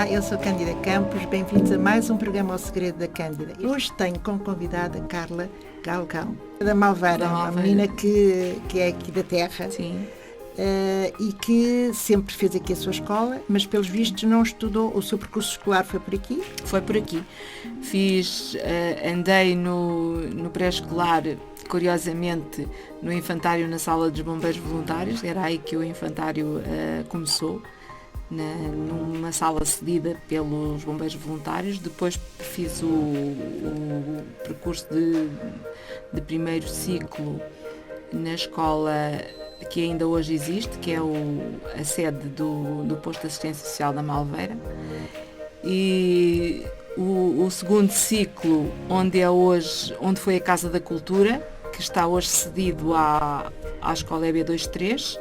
Olá, eu sou Cândida Campos, bem-vindos a mais um programa O Segredo da Cândida. Hoje tenho como convidada Carla Galgão, da Malveira, uma menina que é aqui da terra. Sim. E que sempre fez aqui a sua escola, mas pelos vistos não estudou, o seu percurso escolar foi por aqui? Foi por aqui. Andei no pré-escolar, curiosamente, no infantário na sala dos bombeiros voluntários, era aí que o infantário começou, numa sala cedida pelos bombeiros voluntários. Depois fiz o percurso de primeiro ciclo na escola que ainda hoje existe, que é a sede do posto de assistência social da Malveira, e o segundo ciclo, onde foi a Casa da Cultura, que está hoje cedido à escola EB23,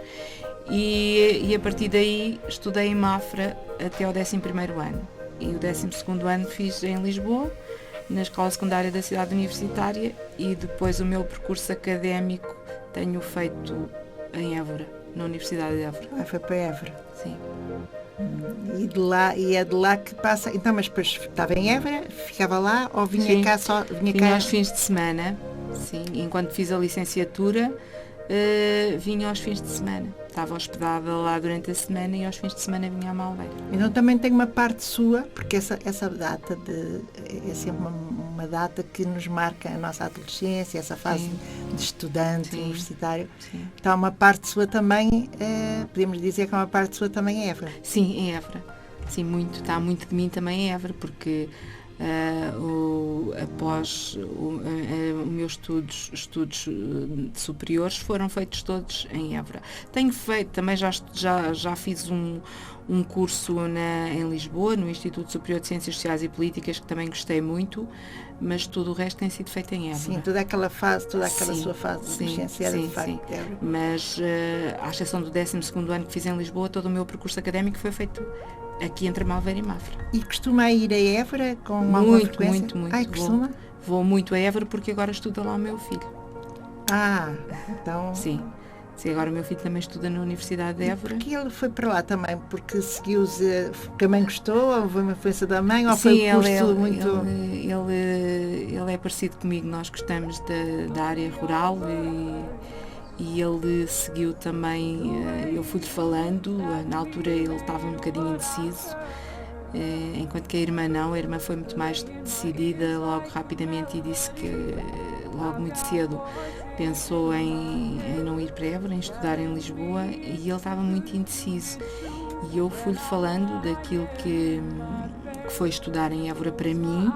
e a partir daí estudei em Mafra até o 11º ano, e o 12º ano fiz em Lisboa, na escola secundária da cidade universitária, e depois o meu percurso académico tenho feito em Évora, na Universidade de Évora. Foi para Évora? Sim. E é de lá que passa. Então, mas depois estava em Évora, ficava lá ou vinha sim. cá só? Vinha aos fins de semana, sim. Enquanto fiz a licenciatura, vinha aos fins de semana. Estava hospedada lá durante a semana e aos fins de semana vinha à Malveira. Então também tem uma parte sua, porque essa data é sempre uma data que nos marca a nossa adolescência, essa fase sim. de estudante sim. universitário. Sim. Então uma parte sua também, podemos dizer que uma parte sua também é Évora. Sim, em Évora. Sim, está muito de mim também em Évora, porque após os meus estudos superiores foram feitos todos em Évora. Tenho feito, também já fiz um curso em Lisboa, no Instituto Superior de Ciências Sociais e Políticas, que também gostei muito, mas tudo o resto tem sido feito em Évora. Sim, toda aquela sim, sua fase de licenciada de facto. Mas à exceção do 12º ano que fiz em Lisboa, todo o meu percurso académico foi feito aqui entre Malveira e Mafra. E costuma ir a Évora com alguma frequência? Muito. Ai, costuma? Vou muito a Évora porque agora estuda lá o meu filho. Então... Sim, agora o meu filho também estuda na Universidade de Évora. E porque ele foi para lá também? Porque porque a mãe gostou? Ou foi uma influência da mãe? Ou sim, foi um curso muito... Ele é parecido comigo, nós gostamos da área rural e ele seguiu também, eu fui-lhe falando, na altura ele estava um bocadinho indeciso, enquanto que a irmã foi muito mais decidida logo rapidamente e disse que logo muito cedo pensou em não ir para Évora, em estudar em Lisboa, e ele estava muito indeciso. E eu fui-lhe falando daquilo que foi estudar em Évora para mim,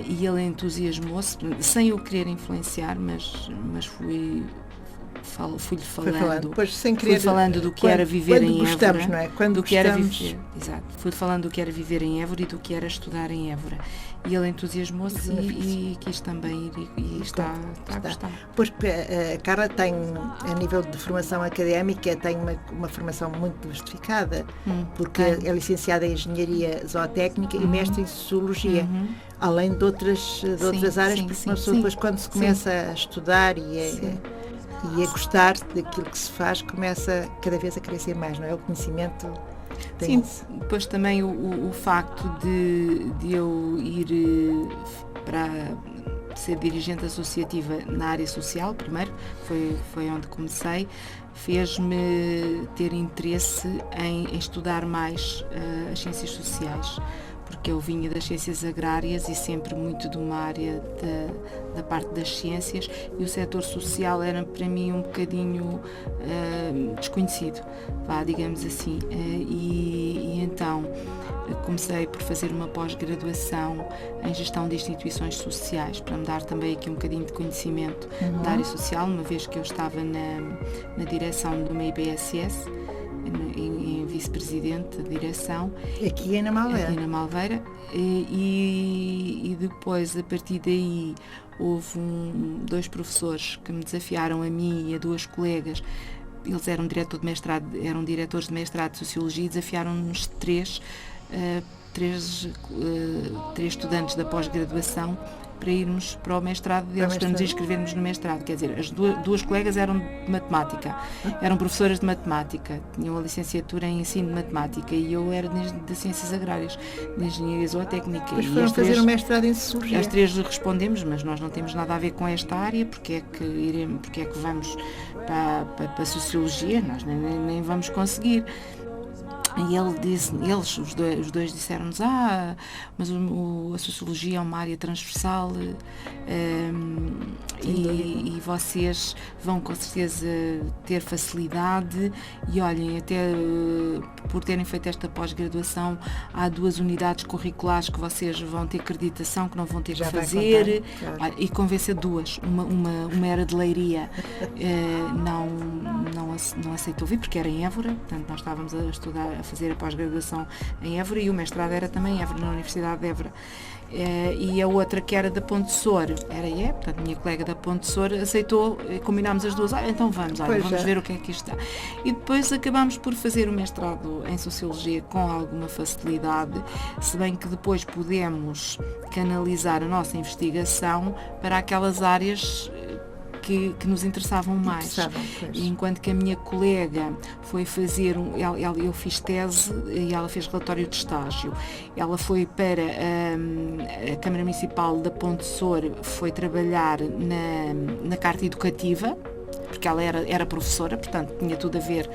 e ele entusiasmou-se, sem eu querer influenciar, mas fui-lhe falando, depois, sem querer, fui falando do que era viver em Évora, não é? Quando exato, fui falando do que era viver em Évora e do que era estudar em Évora, e ele entusiasmou-se e quis também ir e está a gostar. Pois a Carla tem, a nível de formação académica, tem uma formação muito diversificada, porque é licenciada em Engenharia Zootécnica e mestre em Sociologia, além de outras áreas, porque uma pessoa depois quando se começa a estudar e a gostar daquilo que se faz, começa cada vez a crescer mais, não é? O conhecimento tem... Sim, depois também o facto de eu ir para ser dirigente associativa na área social, primeiro, foi onde comecei, fez-me ter interesse em estudar mais as ciências sociais, porque eu vinha das ciências agrárias e sempre muito de uma área da parte das ciências, e o setor social era para mim um bocadinho desconhecido, digamos assim, e então comecei por fazer uma pós-graduação em gestão de instituições sociais, para me dar também aqui um bocadinho de conhecimento da área social, uma vez que eu estava na direção de uma IBSS, em vice-presidente de direção. Aqui na Malveira. Aqui na Malveira. E depois, a partir daí, houve dois professores que me desafiaram, a mim e a duas colegas. Eles eram diretores de mestrado de Sociologia, e desafiaram-nos três estudantes da pós-graduação para irmos para o mestrado deles, para nos inscrevermos no mestrado. Quer dizer, as duas colegas eram de matemática, eram professoras de matemática, tinham a licenciatura em ensino de matemática, e eu era de ciências agrárias, de engenharia zootécnica. Depois foram fazer um mestrado em sociologia. As três respondemos, mas nós não temos nada a ver com esta área, porque é que vamos para a sociologia, nós nem vamos conseguir. E eles, os dois disseram-nos, mas a sociologia é uma área transversal, e vocês vão com certeza ter facilidade, e olhem, até por terem feito esta pós-graduação, há 2 unidades curriculares que vocês vão ter acreditação, que não vão ter que fazer, claro. E convencer 2, uma era de Leiria, não aceitou vir, porque era em Évora, portanto nós estávamos a estudar, a fazer a pós-graduação em Évora, e o mestrado era também em Évora, na Universidade de Évora. E a outra, que era da Ponte Sor, portanto, minha colega da Ponte Sor aceitou, combinámos as duas, então vamos ver o que é que isto dá. E depois acabámos por fazer o mestrado em Sociologia com alguma facilidade, se bem que depois pudemos canalizar a nossa investigação para aquelas áreas que nos interessavam mais. Enquanto que a minha colega foi fazer, eu fiz tese e ela fez relatório de estágio. Ela foi para a Câmara Municipal da Ponte Sor, foi trabalhar na carta educativa, porque ela era professora, portanto tinha tudo a ver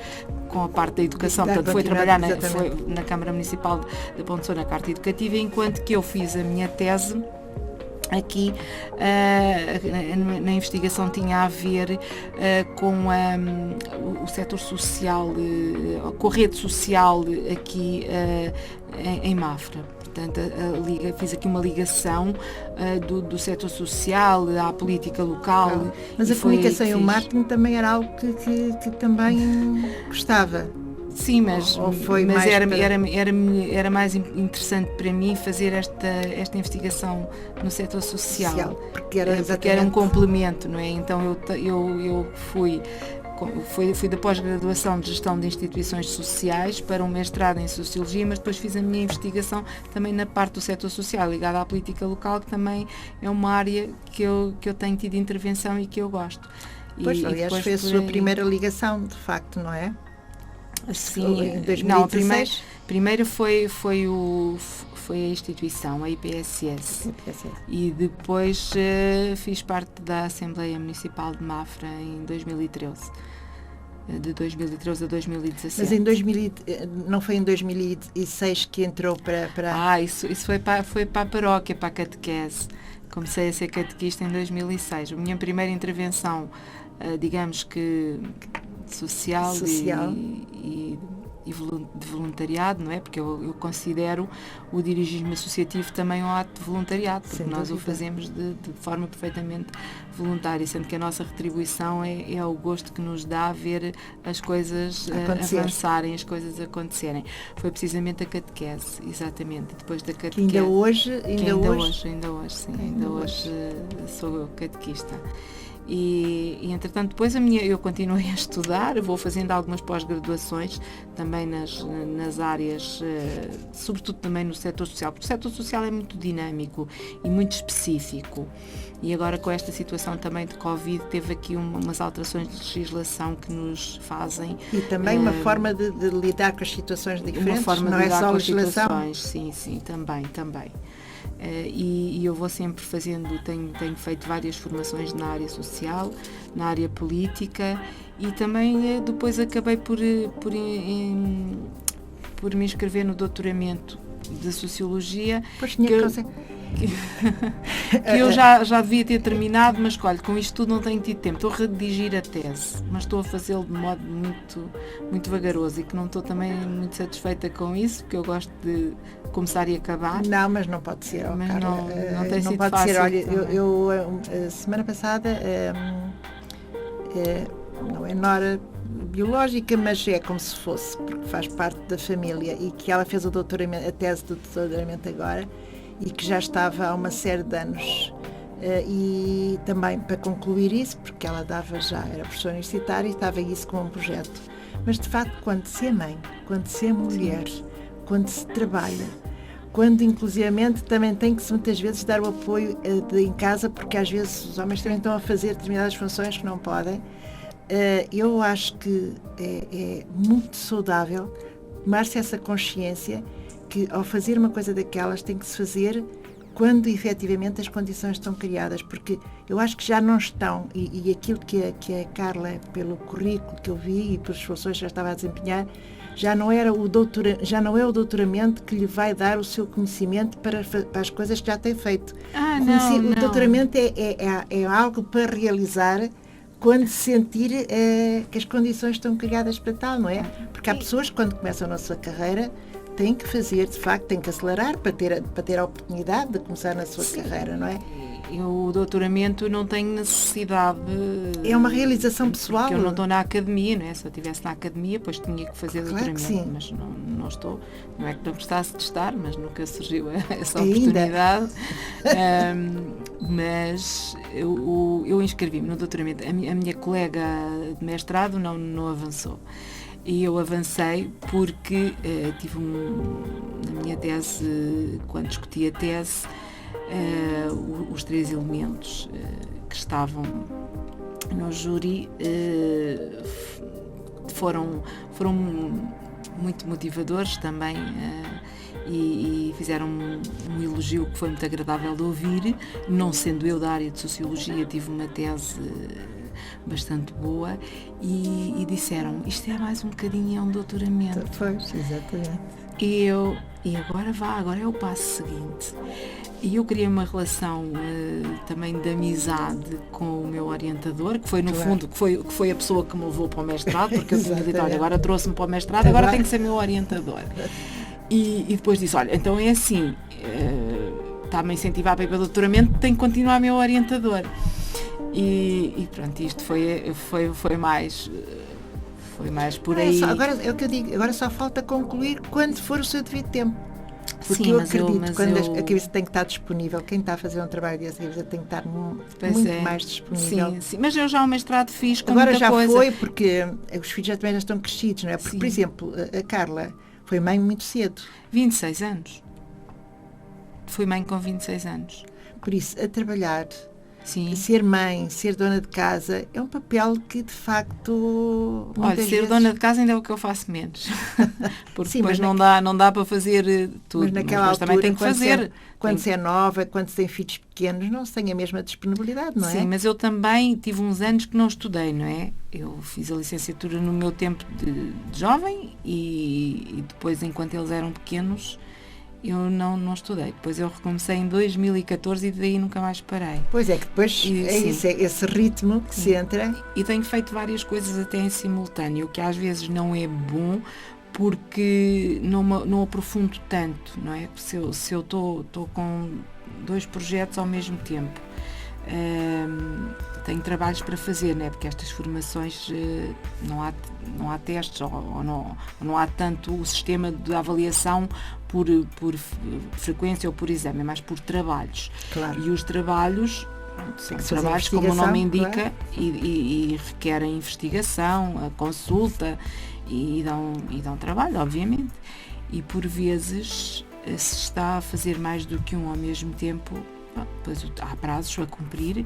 com a parte da educação, portanto foi trabalhar na Câmara Municipal da Ponte Sor na carta educativa, enquanto que eu fiz a minha tese aqui na investigação tinha a ver com o setor social, com a rede social aqui em Mafra. Portanto, fiz aqui uma ligação do setor social à política local. Mas a comunicação e o marketing também era algo que também gostava. Sim, mas era mais interessante para mim fazer esta investigação no setor social, porque era um complemento, não é? Então eu fui da pós-graduação de Gestão de Instituições Sociais para um mestrado em Sociologia, mas depois fiz a minha investigação também na parte do setor social, ligada à política local, que também é uma área que eu tenho tido intervenção e que eu gosto. Pois, aliás, foi a sua primeira ligação, de facto, não é? Sim, em 2016? Primeiro foi a instituição, a IPSS. E depois fiz parte da Assembleia Municipal de Mafra em 2013. De 2013 a 2017. Mas não foi em 2006 que entrou para... Isso foi para a paróquia, para a catequese. Comecei a ser catequista em 2006. A minha primeira intervenção, digamos que social. E de voluntariado, não é? Porque eu considero o dirigismo associativo também um ato de voluntariado, porque nós o fazemos de forma perfeitamente voluntária, sendo que a nossa retribuição é o gosto que nos dá a ver as coisas avançarem, as coisas acontecerem. Foi precisamente a catequese, exatamente. Depois da catequese. Ainda hoje, sou catequista. E entretanto depois eu continuei a estudar, vou fazendo algumas pós-graduações também nas áreas, sobretudo também no setor social, porque o setor social é muito dinâmico e muito específico, e agora com esta situação também de Covid teve aqui umas alterações de legislação que nos fazem... E também uma forma de lidar com as situações diferentes, uma forma não de lidar é só com legislação. As situações, sim, também. E eu vou sempre tenho feito várias formações na área social, na área política, e também depois acabei por me inscrever no doutoramento de Sociologia, que eu já devia ter terminado, mas olha, com isto tudo não tenho tido tempo. Estou a redigir a tese, mas estou a fazê-lo de modo muito, muito vagaroso, e que não estou também muito satisfeita com isso, porque eu gosto de começar e acabar. Não, mas não pode ser, mas Carla, não tem sido pode fácil. Ser. Olha, eu semana passada não é nora biológica, mas é como se fosse, porque faz parte da família, e que ela fez a tese do doutoramento agora, e que já estava há uma série de anos, e também para concluir isso, porque ela era professora universitária e estava isso como um projeto. Mas de facto, quando se é mãe, quando se é mulher, quando se trabalha, quando inclusivamente também tem que se muitas vezes dar o apoio em casa, porque às vezes os homens também estão a fazer determinadas funções que não podem. Eu acho que é muito saudável tomar-se essa consciência que ao fazer uma coisa daquelas tem que se fazer quando efetivamente as condições estão criadas, porque eu acho que já não estão, e aquilo que a Carla, pelo currículo que eu vi e pelas funções que já estava a desempenhar, já não é o doutoramento que lhe vai dar o seu conhecimento para as coisas que já tem feito. O doutoramento é algo para realizar quando se sentir que as condições estão criadas para tal, não é? Porque há pessoas que quando começam a sua carreira têm que fazer, de facto, têm que acelerar para ter a oportunidade de começar na sua carreira, não é? O doutoramento não tem necessidade... É uma realização pessoal. Porque eu não estou na academia, não é? Se eu estivesse na academia, depois tinha que fazer doutoramento. Que sim. Mas não estou. Não é que não gostasse de estar, mas nunca surgiu essa oportunidade. Mas eu inscrevi-me no doutoramento. A minha colega de mestrado não avançou. E eu avancei porque tive na minha tese, quando discuti a tese, os 3 elementos que estavam no júri foram muito motivadores também e fizeram um elogio que foi muito agradável de ouvir. Não sendo eu da área de Sociologia, tive uma tese bastante boa e disseram, isto é mais um bocadinho, é um doutoramento. Pois, exatamente. E agora é o passo seguinte. E eu criei uma relação também de amizade com o meu orientador, que foi no fundo, que foi a pessoa que me levou para o mestrado, porque eu tinha dito, olha, agora trouxe-me para o mestrado, agora tem que ser meu orientador. E depois disse, olha, então é assim, está-me a incentivar para ir para o doutoramento, tem que continuar meu orientador. E pronto, isto foi mais por aí. Agora é o que eu digo, agora só falta concluir quando for o seu devido tempo. Porque sim, eu acredito que a cabeça tem que estar disponível, quem está a fazer um trabalho desse, a cabeça tem que estar muito mais disponível. Sim, mas eu já o mestrado fiz com agora muita já coisa. Foi, porque os filhos também já estão crescidos, não é? Porque, sim. Por exemplo, a Carla foi mãe muito cedo. 26 anos. Fui mãe com 26 anos. Por isso, a trabalhar... Sim. Ser mãe, ser dona de casa é um papel que de facto... Olha, ser vezes... dona de casa ainda é o que eu faço menos. Porque sim, depois não dá para fazer tudo. Mas naquela altura, também tem que fazer. Quando se é nova, quando se tem filhos pequenos, não se tem a mesma disponibilidade, não é? Sim, mas eu também tive uns anos que não estudei, não é? Eu fiz a licenciatura no meu tempo de jovem e depois, enquanto eles eram pequenos, eu não estudei. Depois eu recomecei em 2014 e daí nunca mais parei. Pois é, que depois esse ritmo que se entra. E tenho feito várias coisas até em simultâneo, que às vezes não é bom porque não aprofundo tanto, não é? Se eu estou com 2 projetos ao mesmo tempo, tenho trabalhos para fazer, não é? Porque estas formações não há testes ou não há tanto o sistema de avaliação por frequência ou por exame, é mais por trabalhos. Claro. E os trabalhos são trabalhos, como o nome indica, claro. e requerem investigação, a consulta e dão trabalho, obviamente. E por vezes, se está a fazer mais do que um ao mesmo tempo, depois há prazos a cumprir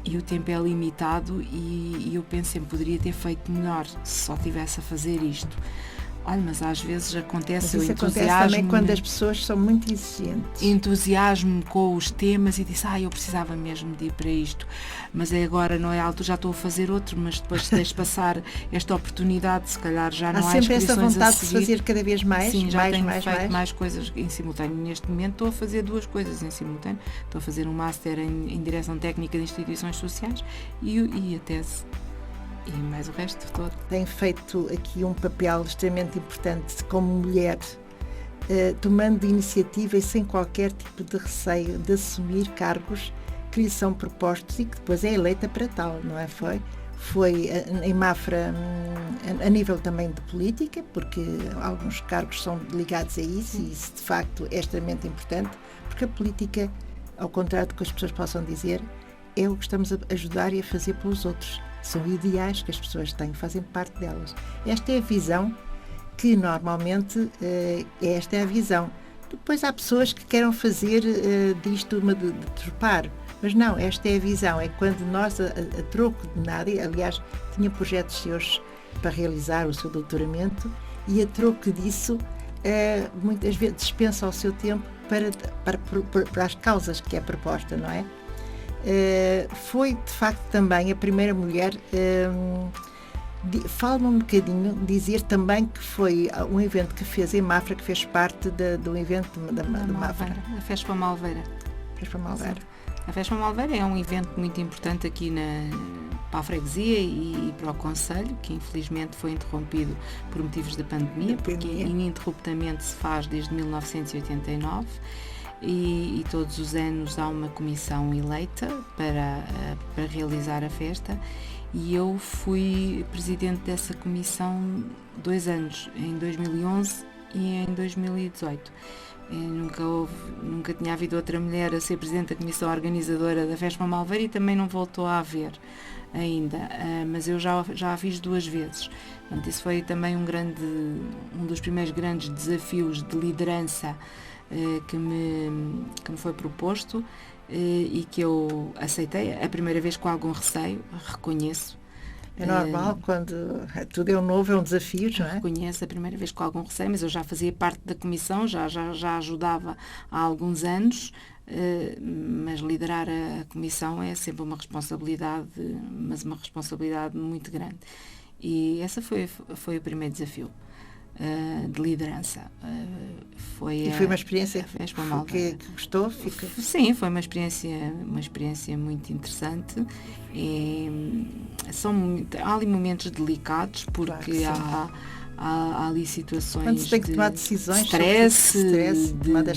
e o tempo é limitado e eu penso sempre, poderia ter feito melhor se só estivesse a fazer isto. Olha, mas às vezes acontece o entusiasmo... acontece também quando as pessoas são muito exigentes. Entusiasmo com os temas e disse, eu precisava mesmo de ir para isto, mas agora não é alto, já estou a fazer outro, mas depois se deixo passar esta oportunidade, se calhar já não há inscrições a seguir. Há sempre essa vontade de fazer cada vez mais? Sim, já tenho feito mais coisas em simultâneo. Neste momento estou a fazer 2 coisas em simultâneo. Estou a fazer um Master em Direção Técnica de Instituições Sociais e a tese. E mais o resto todo. Tem feito aqui um papel extremamente importante como mulher, tomando iniciativa e sem qualquer tipo de receio de assumir cargos que lhe são propostos e que depois é eleita para tal, não é? Foi em Mafra a nível também de política, porque alguns cargos são ligados a isso e isso de facto é extremamente importante, porque a política, ao contrário do que as pessoas possam dizer, é o que estamos a ajudar e a fazer pelos outros. São ideais que as pessoas têm, fazem parte delas. Esta é a visão que normalmente, esta é a visão. Depois há pessoas que queiram fazer disto uma de trepar, mas não, esta é a visão, é quando nós, a troco de nada, aliás, tinha projetos seus para realizar o seu doutoramento, e a troco disso, muitas vezes dispensa o seu tempo para as causas que é proposta, não é? Foi, de facto, também a primeira mulher... Fala-me um bocadinho, dizer também que foi um evento que fez em Mafra, que fez parte do evento da Mafra. A Fespa Malveira. A Fespa Malveira é um evento muito importante aqui para a freguesia e para o concelho, que infelizmente foi interrompido por motivos de pandemia, porque ininterruptamente se faz desde 1989. E todos os anos há uma comissão eleita para realizar a festa, e eu fui presidente dessa comissão 2 anos, em 2011 e em 2018. Nunca tinha havido outra mulher a ser presidente da comissão organizadora da Fespa Malveira, e também não voltou a haver ainda, mas eu já a fiz 2 vezes. Portanto, isso foi também um dos primeiros grandes desafios de liderança que me foi proposto, e que eu aceitei, a primeira vez com algum receio, reconheço. É normal, quando tudo é novo, é um desafio, não é? Reconheço a primeira vez com algum receio, mas eu já fazia parte da comissão, já ajudava há alguns anos, mas liderar a comissão é sempre uma responsabilidade, mas uma responsabilidade muito grande. E essa foi o primeiro desafio. De liderança. Foi uma experiência que gostou? Sim, foi uma experiência muito interessante. Há ali momentos delicados, porque claro, há ali situações quando se tem que tomar decisões, stress, tomar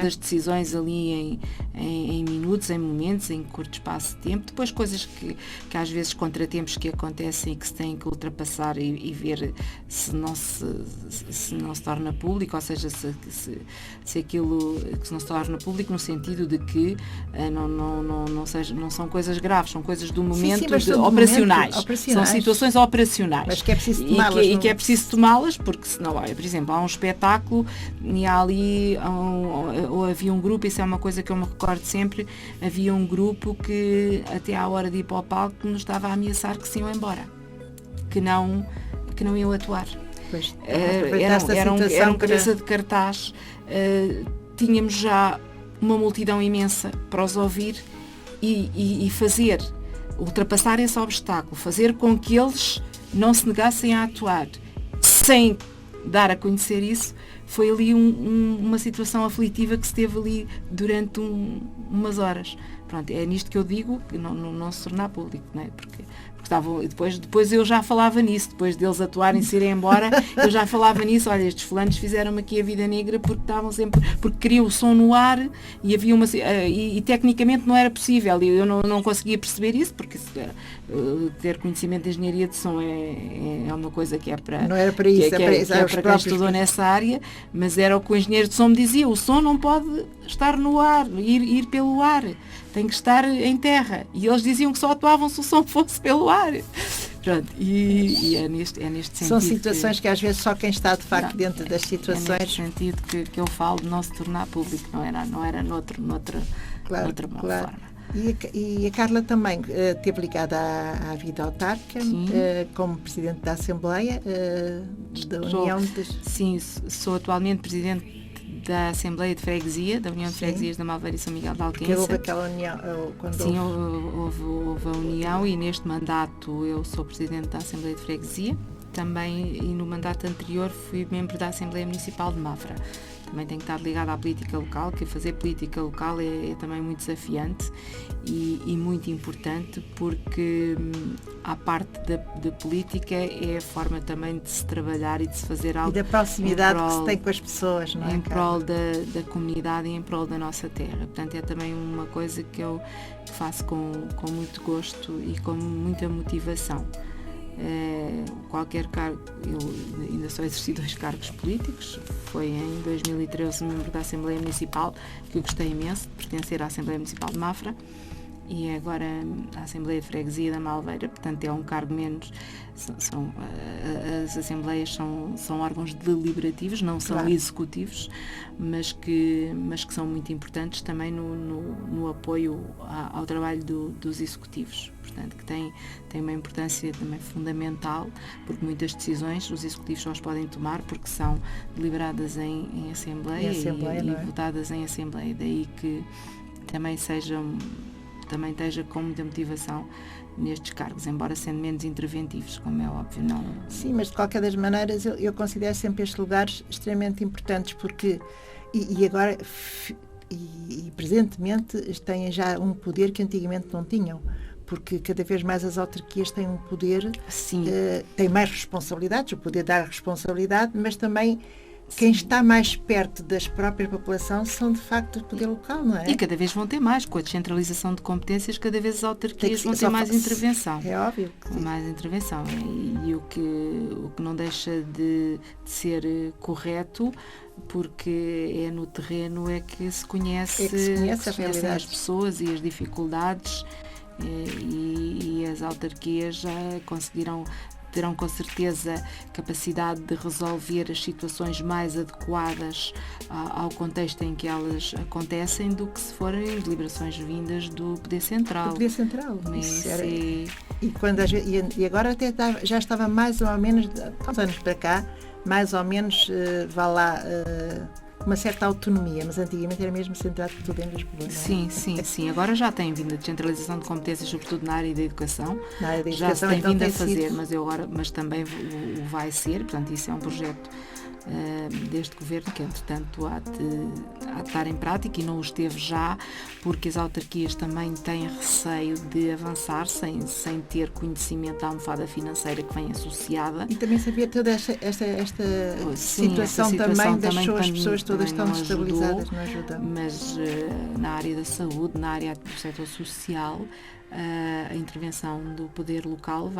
as decisões ali em minutos, em momentos, em curto espaço de tempo. Depois coisas que às vezes, contratempos que acontecem e que se têm que ultrapassar e ver se não se torna público, ou seja, se aquilo que não se torna público no sentido de que não são coisas graves, são coisas do momento, operacionais. São situações operacionais. Mas que é preciso tomá-las. E que é preciso tomá-las, porque senão, por exemplo, há um espetáculo e há ali, ou havia um grupo, isso é uma coisa que eu me recordo sempre, havia um grupo que até à hora de ir para o palco nos estava a ameaçar que se iam embora, que não iam atuar. Pois, era um cabeça de cartaz, tínhamos já uma multidão imensa para os ouvir e ultrapassar esse obstáculo, fazer com que eles não se negassem a atuar, sem dar a conhecer isso, foi ali uma situação aflitiva que se teve ali durante umas horas. Pronto, é nisto que eu digo que não se tornar público, não é? Porque depois eu já falava nisso, depois deles atuarem, se irem embora, eu já falava nisso. Olha, estes fulanos fizeram-me aqui a vida negra porque queriam o som no ar e havia e tecnicamente não era possível, e eu não conseguia perceber isso, porque ter conhecimento de engenharia de som é uma coisa que é para, não era para isso, para quem estudou nessa área, mas era o que o engenheiro de som me dizia: o som não pode estar no ar, ir pelo ar, tem que estar em terra. E eles diziam que só atuavam se o som fosse pelo ar. Pronto, e é neste sentido. São situações que às vezes só quem está de facto dentro das situações. É neste sentido que eu falo de não se tornar público, não era noutra forma. E a Carla também esteve ligada à vida autárquica, como Presidente da Assembleia da União Sim, sou atualmente Presidente da Assembleia de Freguesia, da União de Freguesias da Malveira e São Miguel de Alquense. Porque houve aquela união. Sim, houve a união, e neste mandato eu sou Presidente da Assembleia de Freguesia. Também, e no mandato anterior, fui membro da Assembleia Municipal de Mafra. Também tenho estado ligada à política local, que fazer política local é também muito desafiante e muito importante, porque a parte da política é a forma também de se trabalhar e de se fazer algo. E da proximidade que se tem com as pessoas, não é? Em prol da comunidade e em prol da nossa terra. Portanto, é também uma coisa que eu faço com muito gosto e com muita motivação. Qualquer cargo, eu ainda só exerci 2 cargos políticos. Foi em 2013 membro da Assembleia Municipal, que eu gostei imenso de pertencer à Assembleia Municipal de Mafra, e é agora a Assembleia de Freguesia da Malveira, portanto é um cargo menos. As assembleias são órgãos deliberativos, não são claro. executivos, mas que são muito importantes também no apoio ao trabalho dos executivos. Portanto, que tem uma importância também fundamental, porque muitas decisões os executivos só as podem tomar porque são deliberadas em Assembleia e votadas em Assembleia. Daí que também esteja com muita motivação nestes cargos, embora sendo menos interventivos, como é óbvio. Não. Sim, mas de qualquer das maneiras eu considero sempre estes lugares extremamente importantes, porque agora e presentemente têm já um poder que antigamente não tinham, porque cada vez mais as autarquias têm um poder, têm mais responsabilidades, o poder dar responsabilidade, mas também quem está mais perto das próprias populações são de facto o poder local, não é? E cada vez vão ter mais, com a descentralização de competências, cada vez as autarquias vão ter mais intervenção. É óbvio. Mais intervenção. E o que não deixa de ser correto, porque é no terreno é que se conhecem as pessoas e as dificuldades, e as autarquias já terão com certeza capacidade de resolver as situações mais adequadas ao contexto em que elas acontecem do que se forem deliberações vindas do Poder Central. Do Poder Central. E agora até já estava mais ou menos, há uns anos para cá, mais ou menos, uma certa autonomia, mas antigamente era mesmo centrado tudo em Lisboa. Sim. Agora já tem vindo a descentralização de competências, sobretudo na área da educação. Já se tem então vindo a fazer, mas também o vai ser, portanto isso é um projeto deste governo que entretanto há de estar em prática, e não o esteve já, porque as autarquias também têm receio de avançar sem ter conhecimento da almofada financeira que vem associada. E também sabia toda esta situação também deixou as pessoas todas tão desestabilizadas, não ajuda. Mas na área da saúde, na área do setor social, a intervenção do poder local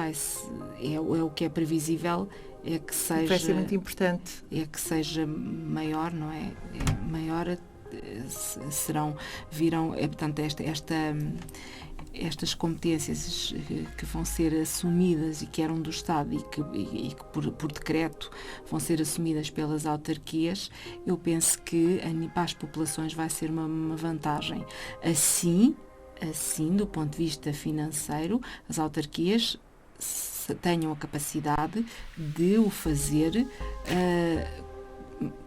é o que é previsível, é que seja, vai ser muito importante. É que seja maior, não é? Maior portanto, estas competências que vão ser assumidas e que eram do Estado e que por decreto vão ser assumidas pelas autarquias, eu penso que para as populações vai ser uma vantagem. Assim, do ponto de vista financeiro, as autarquias tenham a capacidade de o fazer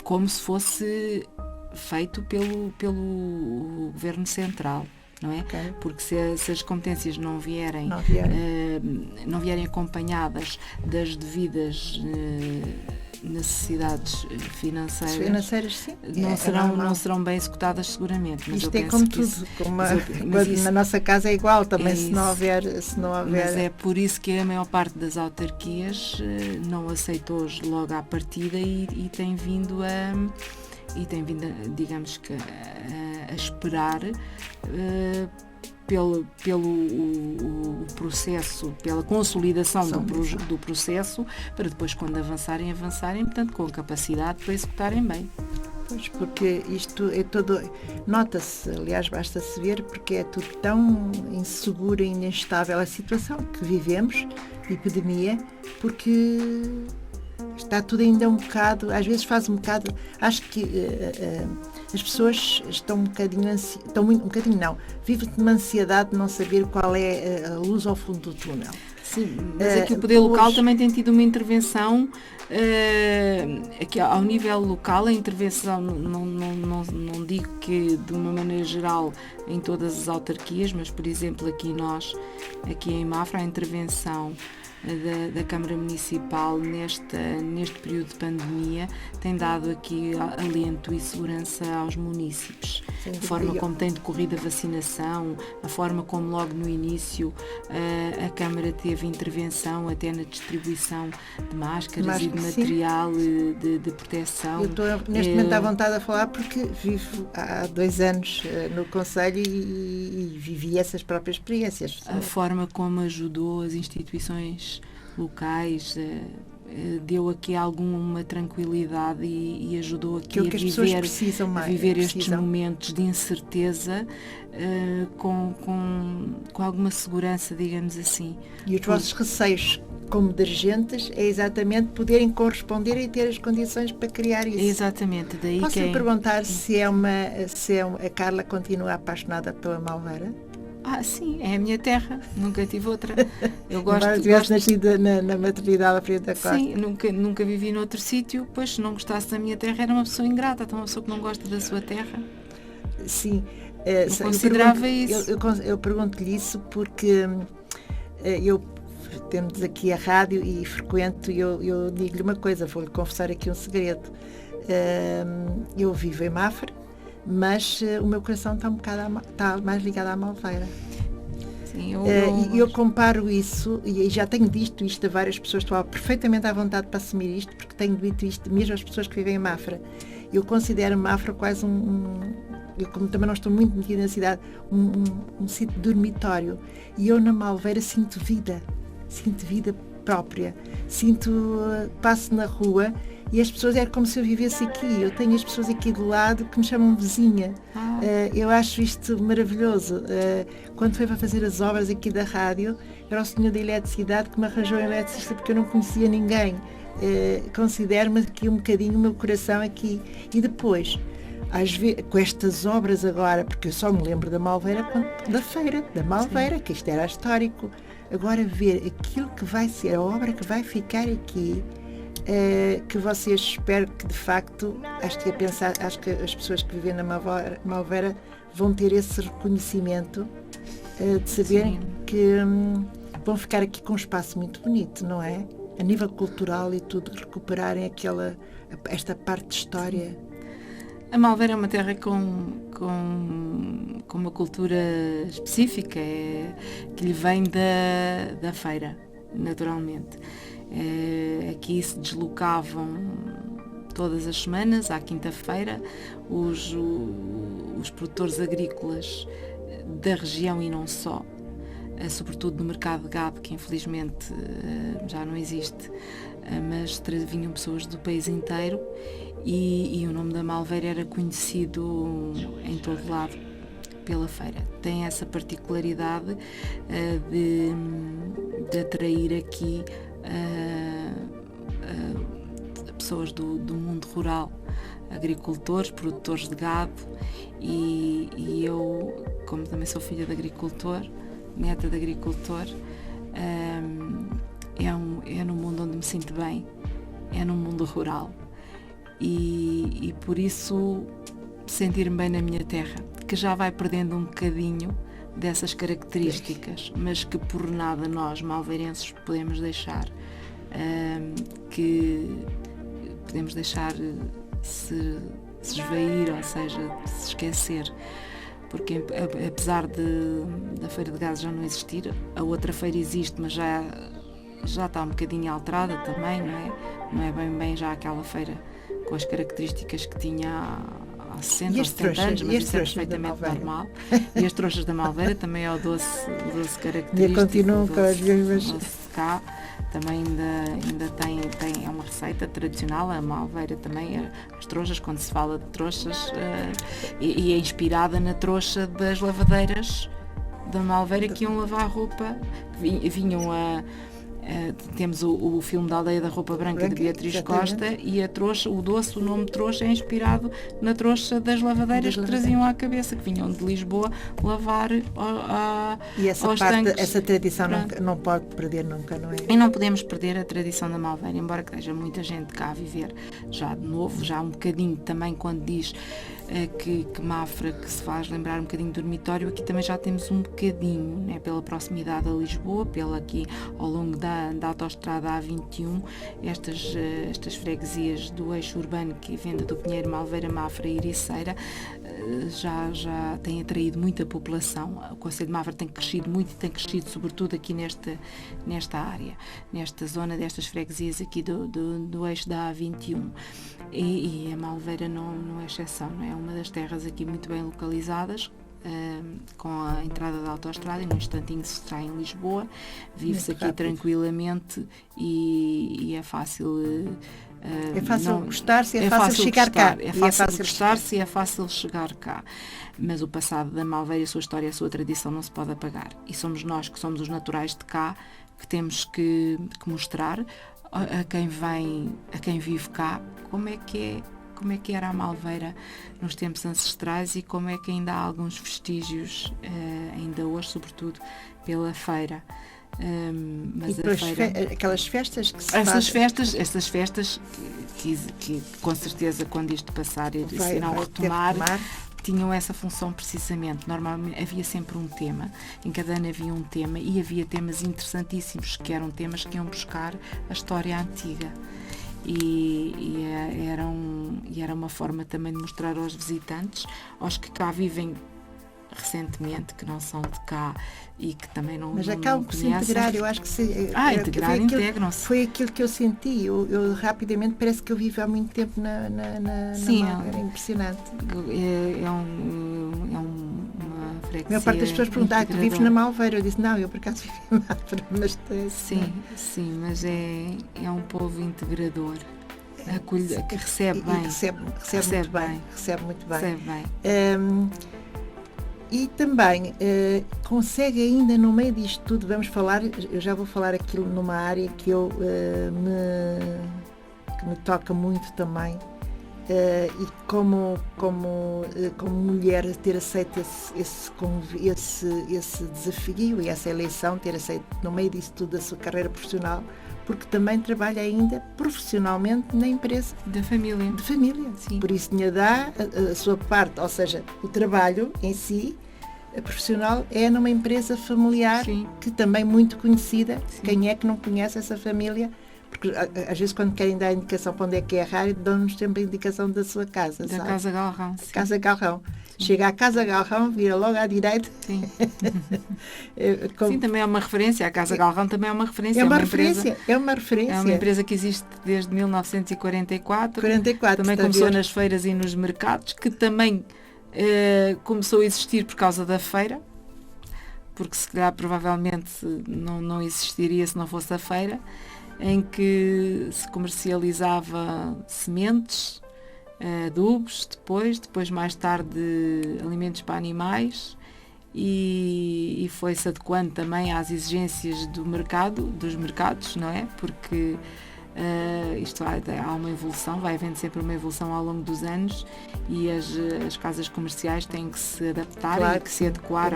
como se fosse feito pelo Governo Central, não é? Okay. Porque se as competências não vierem acompanhadas das devidas necessidades financeiras sim, não serão bem executadas seguramente. Mas isto é como tudo, na nossa casa é igual também, se não houver. Mas é por isso que a maior parte das autarquias não aceitou logo à partida e tem vindo digamos que a esperar pelo processo, pela consolidação do processo, para depois, quando avançarem, portanto, com capacidade para executarem bem. Pois, porque isto é todo, nota-se, aliás, basta-se ver, porque é tudo tão inseguro e instável a situação que vivemos, de epidemia, porque está tudo ainda um bocado, às vezes faz um bocado, acho que as pessoas estão um bocadinho vivem de uma ansiedade de não saber qual é a luz ao fundo do túnel. Sim, mas aqui o poder local também tem tido uma intervenção, aqui ao nível local, a intervenção, não digo que de uma maneira geral em todas as autarquias, mas por exemplo aqui em Mafra, a intervenção da Câmara Municipal neste período de pandemia tem dado aqui alento e segurança aos munícipes. A forma como tem decorrido a vacinação, a forma como logo no início a Câmara teve intervenção até na distribuição de máscaras e de material de proteção. Eu estou neste momento à vontade a falar porque vivo há 2 anos no Conselho e vivi essas próprias experiências. A forma como ajudou as instituições locais deu aqui alguma tranquilidade e ajudou aqui a viver estes momentos de incerteza com alguma segurança, digamos assim. E os vossos receios como dirigentes é exatamente poderem corresponder e ter as condições para criar isso. Exatamente. Daí Posso lhe perguntar se a Carla continua apaixonada pela Malveira? Sim, é a minha terra, nunca tive outra. Eu gosto. Embora tivesse nascido na maternidade à frente da costa. Sim, nunca vivi noutro sítio, pois se não gostasse da minha terra era uma pessoa ingrata, então uma pessoa que não gosta da sua terra. Sim. Eu considerava isso. Eu pergunto-lhe isso porque temos aqui a rádio e frequento, eu digo-lhe uma coisa, vou-lhe confessar aqui um segredo. Eu vivo em Mafra, mas o meu coração está mais ligado à Malveira. Sim, eu comparo isso, e já tenho dito isto a várias pessoas, estou perfeitamente à vontade para assumir isto, porque tenho dito isto mesmo às pessoas que vivem em Mafra. Eu considero Mafra quase eu como também não estou muito metida na cidade, um sítio de dormitório. E eu na Malveira sinto vida própria. Passo na rua e as pessoas, é como se eu vivesse aqui. Eu tenho as pessoas aqui do lado que me chamam vizinha. Eu acho isto maravilhoso. Quando foi para fazer as obras aqui da rádio, era o senhor da eletricidade que me arranjou a eletricista porque eu não conhecia ninguém. Considero-me aqui um bocadinho o meu coração aqui. E depois, às vezes, com estas obras agora, porque eu só me lembro da Malveira, da feira, da Malveira, sim, que isto era histórico. Agora ver aquilo que vai ser, a obra que vai ficar aqui, que vocês espero que de facto, acho que as pessoas que vivem na Malveira vão ter esse reconhecimento de saberem, sim, que vão ficar aqui com um espaço muito bonito, não é? A nível cultural e tudo, recuperarem esta parte de história. A Malveira é uma terra com uma cultura específica, que lhe vem da feira, naturalmente. Aqui se deslocavam todas as semanas, à quinta-feira, os produtores agrícolas da região e não só, sobretudo no mercado de gado, que infelizmente já não existe, mas vinham pessoas do país inteiro e o nome da Malveira era conhecido em todo lado pela feira. Tem essa particularidade de atrair aqui pessoas do mundo rural, agricultores, produtores de gado e eu, como também sou filha de agricultor, neta de agricultor, é num mundo onde me sinto bem, é num mundo rural e por isso sentir-me bem na minha terra, que já vai perdendo um bocadinho dessas características, mas que por nada nós, malveirenses, podemos deixar se esvair, ou seja, se esquecer. Porque apesar da feira de gado já não existir, a outra feira existe, mas já está um bocadinho alterada também, não é? Não é bem já aquela feira com as características que tinha há 60 ou 70 anos, mas isso é perfeitamente normal. E as trouxas da Malveira também é o doce característico. E continuam com as mesmas. O doce de cá também ainda tem é uma receita tradicional. A Malveira também, as trouxas, quando se fala de trouxas, e é inspirada na trouxa das lavadeiras da Malveira que iam lavar roupa, vinham temos o filme da Aldeia da Roupa Branca de Beatriz exatamente. Costa, e a trouxa, o nome trouxa é inspirado na trouxa das lavadeiras que traziam à cabeça, que vinham de Lisboa lavar e essa tradição não pode perder nunca, não é? E não podemos perder a tradição da Malveira, embora que esteja muita gente cá a viver já de novo, já um bocadinho também quando diz que Mafra, que se faz lembrar um bocadinho do dormitório, aqui também já temos um bocadinho, né, pela proximidade a Lisboa, pela aqui ao longo da autoestrada A21, estas freguesias do eixo urbano, que Venda do Pinheiro, Malveira, Mafra e Ericeira, já têm atraído muita população. O concelho de Mafra tem crescido muito e tem crescido sobretudo aqui nesta área, nesta zona destas freguesias aqui do eixo da A21. E a Malveira não é exceção, não é? Uma das terras aqui muito bem localizadas, com a entrada da autoestrada, e num instantinho se está em Lisboa, vive-se aqui tranquilamente e é fácil. É fácil gostar-se, é fácil chegar cá. É fácil gostar-se e é fácil chegar cá. Mas o passado da Malveira, a sua história, a sua tradição não se pode apagar. E somos nós, que somos os naturais de cá, que temos que mostrar a quem vem, a quem vive cá, como é que era a Malveira nos tempos ancestrais e como é que ainda há alguns vestígios, ainda hoje, sobretudo pela feira. Mas e depois aquelas festas que se essas festas que com certeza, quando isto passar e se irão retomar, tinham essa função precisamente. Normalmente havia sempre um tema, em cada ano havia um tema, e havia temas interessantíssimos, que eram temas que iam buscar a história antiga. E era uma forma também de mostrar aos visitantes, aos que cá vivem recentemente, que não são de cá e que também não conhecem. Mas acabam por se integrar, eu acho que se integram-se. Foi aquilo que eu senti, eu rapidamente parece que eu vivo há muito tempo na Malveira, era impressionante. É uma freguesia. A maior parte das pessoas perguntam, tu vives na Malveira? Eu disse, não, eu por acaso vivo em Malveira, mas sim, mas é um povo integrador. Que recebe bem. Recebe muito bem. E também consegue ainda no meio disto tudo, eu já vou falar aquilo numa área que que me toca muito também, e como mulher ter aceito esse desafio e essa eleição, ter aceito no meio disso tudo a sua carreira profissional, porque também trabalha ainda profissionalmente na empresa de família. Sim. Por isso lhe dá a sua parte, ou seja, o trabalho em si, a profissional, é numa empresa familiar. Sim. Que também muito conhecida. Sim. Quem é que não conhece essa família? Porque às vezes quando querem dar a indicação para onde é que é a rádio, dão-nos sempre a indicação da sua casa. Da Casa Galrão. Casa Galrão. Chega à Casa Galrão, vira logo à direita. Sim. Sim, também é uma referência. A Casa Galrão também é uma referência. É uma referência. É uma empresa que existe desde 1944. Também tá começou nas feiras e nos mercados, que também começou a existir por causa da feira, porque se calhar provavelmente não existiria se não fosse a feira, em que se comercializava sementes, adubos, depois mais tarde alimentos para animais, e foi-se adequando também às exigências dos mercados, não é? Porque isto há uma evolução, vai havendo sempre uma evolução ao longo dos anos, e as casas comerciais têm que se adaptar, claro, e que se adequar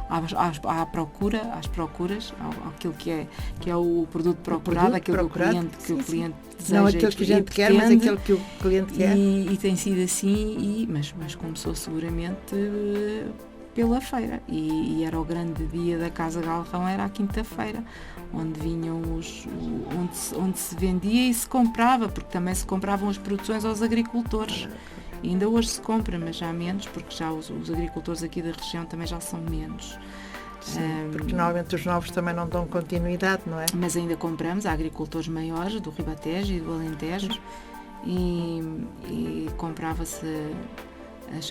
às procuras, àquilo que é o produto procurado, aquilo que o cliente deseja. Não aquilo que a gente quer, mas aquilo que o cliente quer. E tem sido assim, mas começou seguramente pela feira, e era o grande dia da Casa Galrão, era a quinta-feira, onde vinham onde se vendia e se comprava, porque também se compravam as produções aos agricultores. E ainda hoje se compra, mas já menos, porque já os agricultores aqui da região também já são menos. Sim, porque normalmente os novos também não dão continuidade, não é? Mas ainda compramos, há agricultores maiores do Ribatejo e do Alentejo, e comprava-se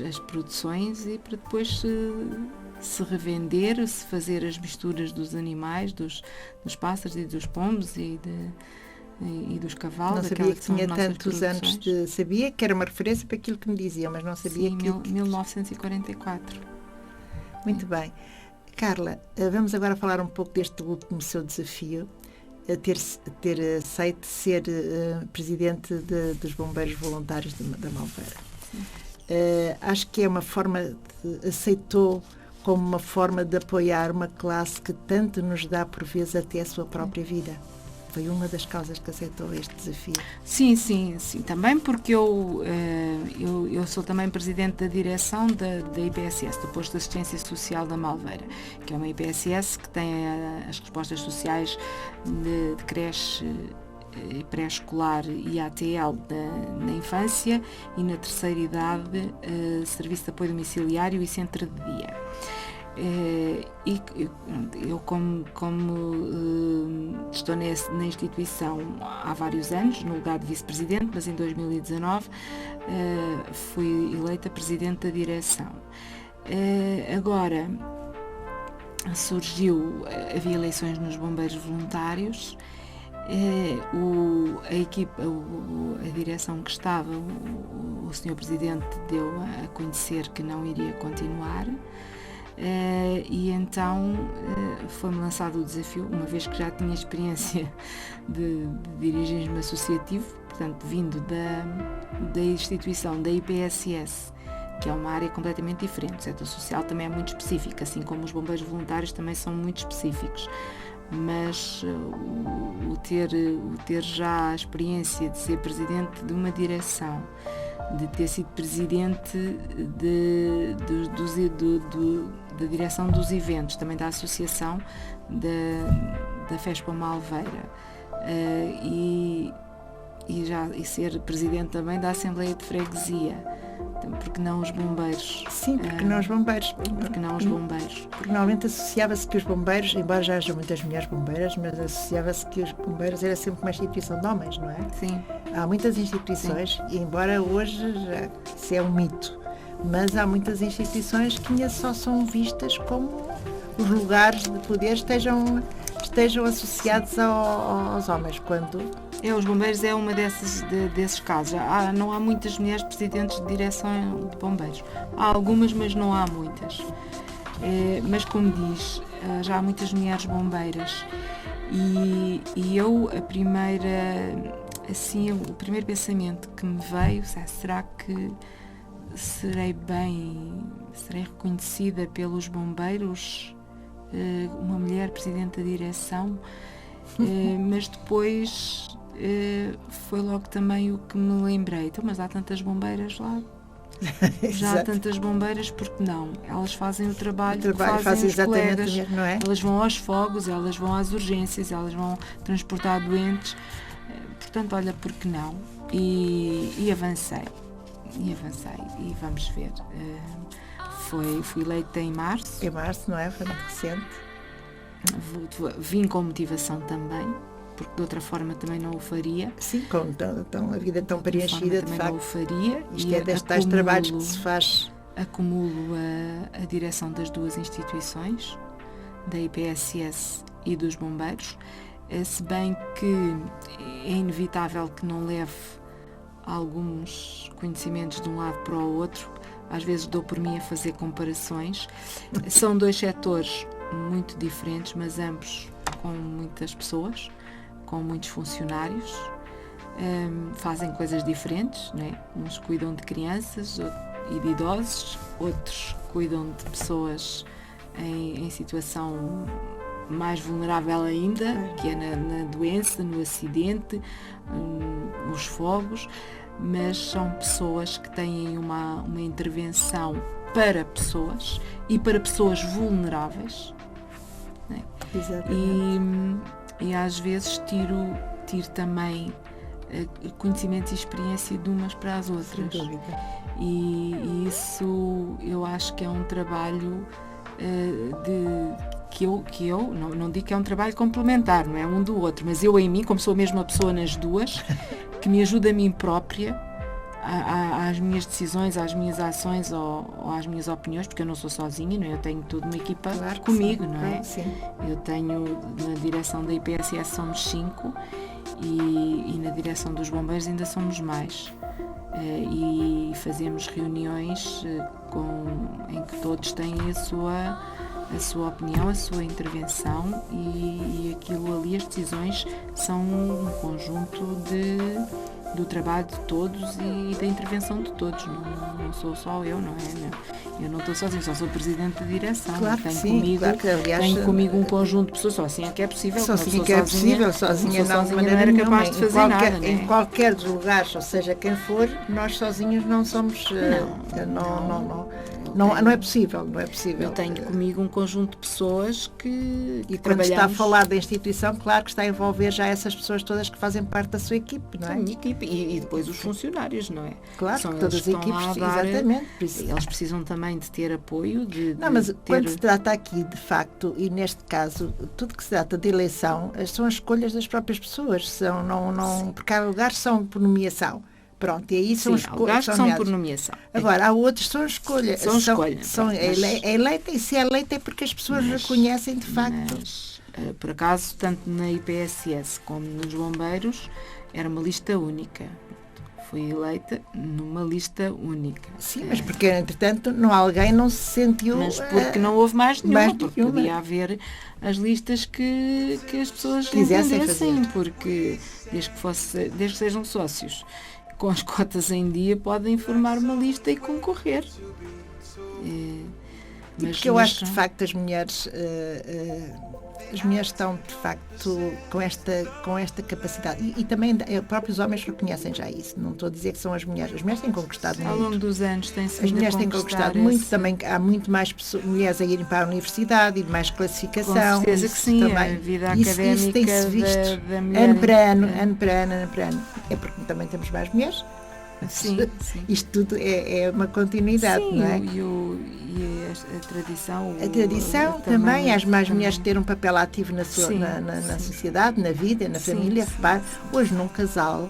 as produções, e para depois se revender, se fazer as misturas dos animais, dos pássaros e dos pombos e dos cavalos. Não sabia que tinha tantos anos. Sabia que era uma referência para aquilo que me dizia, mas não sabia que... 1944. Muito bem. Carla, vamos agora falar um pouco deste último seu desafio, ter aceito ser presidente dos Bombeiros Voluntários da Malveira. Acho que é uma forma, aceitou como uma forma de apoiar uma classe que tanto nos dá por vezes até a sua própria vida. Foi uma das causas que aceitou este desafio. Sim, também porque eu sou também presidente da direção da IPSS, do Posto de Assistência Social da Malveira, que é uma IPSS que tem as respostas sociais de creche, pré-escolar e ATL na infância, e na terceira idade serviço de apoio domiciliário e centro de dia. Eu como estou na instituição há vários anos, no lugar de vice-presidente, mas em 2019 fui eleita presidente da direção. Agora, havia eleições nos bombeiros voluntários, a direção que estava, o Sr. Presidente deu a conhecer que não iria continuar, e então foi-me lançado o desafio, uma vez que já tinha experiência de dirigismo associativo, portanto vindo da instituição da IPSS, que é uma área completamente diferente. O setor social também é muito específico, assim como os bombeiros voluntários também são muito específicos, mas o ter já a experiência de ser presidente de uma direção, de ter sido presidente da direção dos eventos, também da associação da FESPA Malveira, e ser presidente também da Assembleia de Freguesia. Porque não os bombeiros? Sim, porque não os bombeiros. Porque não os bombeiros? Porque normalmente associava-se que os bombeiros, embora já haja muitas mulheres bombeiras, mas associava-se que os bombeiros era sempre uma instituição de homens, não é? Sim. Há muitas instituições, e embora hoje isso é um mito, mas há muitas instituições que ainda só são vistas como os lugares de poder estejam associados aos homens, quando... Os bombeiros é uma desses casos. Não há muitas mulheres presidentes de direção de bombeiros. Há algumas, mas não há muitas. Mas como diz, já há muitas mulheres bombeiras. E eu, o primeiro pensamento que me veio, será que serei reconhecida pelos bombeiros, uma mulher presidente da direção? Mas depois foi logo também o que me lembrei. Então, mas há tantas bombeiras lá. Já há tantas bombeiras, porque não? Elas fazem o trabalho que fazem os colegas. Não é? Elas vão aos fogos, elas vão às urgências, elas vão transportar doentes. Portanto, olha, porque não? E avancei. E vamos ver. Fui eleita em março. Em março, não é? Foi muito recente. Vim com motivação também, porque de outra forma também não o faria. Sim, com a vida tão preenchida, de facto. Não o faria. Isto é destes tais trabalhos que se faz. Acumulo a direção das duas instituições, da IPSS e dos bombeiros, se bem que é inevitável que não leve alguns conhecimentos de um lado para o outro. Às vezes dou por mim a fazer comparações. São dois setores muito diferentes, mas ambos com muitas pessoas, com muitos funcionários, fazem coisas diferentes, não é? Uns cuidam de crianças e de idosos, outros cuidam de pessoas em situação mais vulnerável ainda, que é na doença, no acidente, nos fogos, mas são pessoas que têm uma intervenção para pessoas e para pessoas vulneráveis. E às vezes tiro também conhecimento e experiência de umas para as outras. E isso eu acho que é um trabalho que eu não digo que é um trabalho complementar, não é um do outro, mas eu em mim, como sou a mesma pessoa nas duas, que me ajuda a mim própria, às minhas decisões, às minhas ações ou às minhas opiniões, porque eu não sou sozinha, não é? Eu tenho toda uma equipa comigo, não é? Sim. Eu tenho, na direção da IPSS somos 5 e na direção dos bombeiros ainda somos mais. E fazemos reuniões em que todos têm a sua opinião, a sua intervenção e aquilo ali, as decisões são um conjunto do trabalho de todos e da intervenção de todos. Não sou só eu, não é? Eu não estou sozinha, só sou presidente da direção. Claro que sim, tenho comigo um conjunto de pessoas, só assim é que é possível. Sozinha que é possível, sozinha não era capaz de fazer nada. Em qualquer dos lugares, ou seja, quem for, nós sozinhos não somos... Não é possível, não é possível. Eu tenho comigo um conjunto de pessoas que e quando está a falar da instituição, claro que está a envolver já essas pessoas todas que fazem parte da sua equipe, não é? A minha equipe e depois os funcionários, não é? Claro, são todas as equipes, exatamente. Eles precisam também de ter apoio. Quando se trata aqui, de facto, e neste caso, tudo que se trata de eleição, são as escolhas das próprias pessoas, porque há lugares que são por nomeação. Pronto, e aí são Sim, há lugares que são por nomeação. Agora, há outros que são escolha. São escolha. É eleita, e se é eleita é porque as pessoas reconhecem de facto. Mas, por acaso, tanto na IPSS como nos bombeiros, era uma lista única. Fui eleita numa lista única. Sim, mas porque, entretanto, alguém não se sentiu... Mas porque não houve mais nenhuma, porque podia haver as listas que as pessoas entendessem, porque desde que sejam sócios com as cotas em dia, podem formar uma lista e concorrer. Porque eu acho que, de facto, as mulheres estão, de facto, com esta capacidade. E também os próprios homens reconhecem já isso. Não estou a dizer que são as mulheres. As mulheres têm conquistado muito. Ao longo dos anos as mulheres têm conquistado muito. Também há muito mais mulheres a irem para a universidade e de mais classificação. Com certeza que sim. Também. A vida académica isso tem-se visto da mulher. Ano para ano. É porque também temos mais mulheres. Sim. Isto tudo é uma continuidade, sim, não é? E a tradição. A tradição também, as mais mulheres ter um papel ativo na sociedade, na vida, na família. Repare, hoje num casal,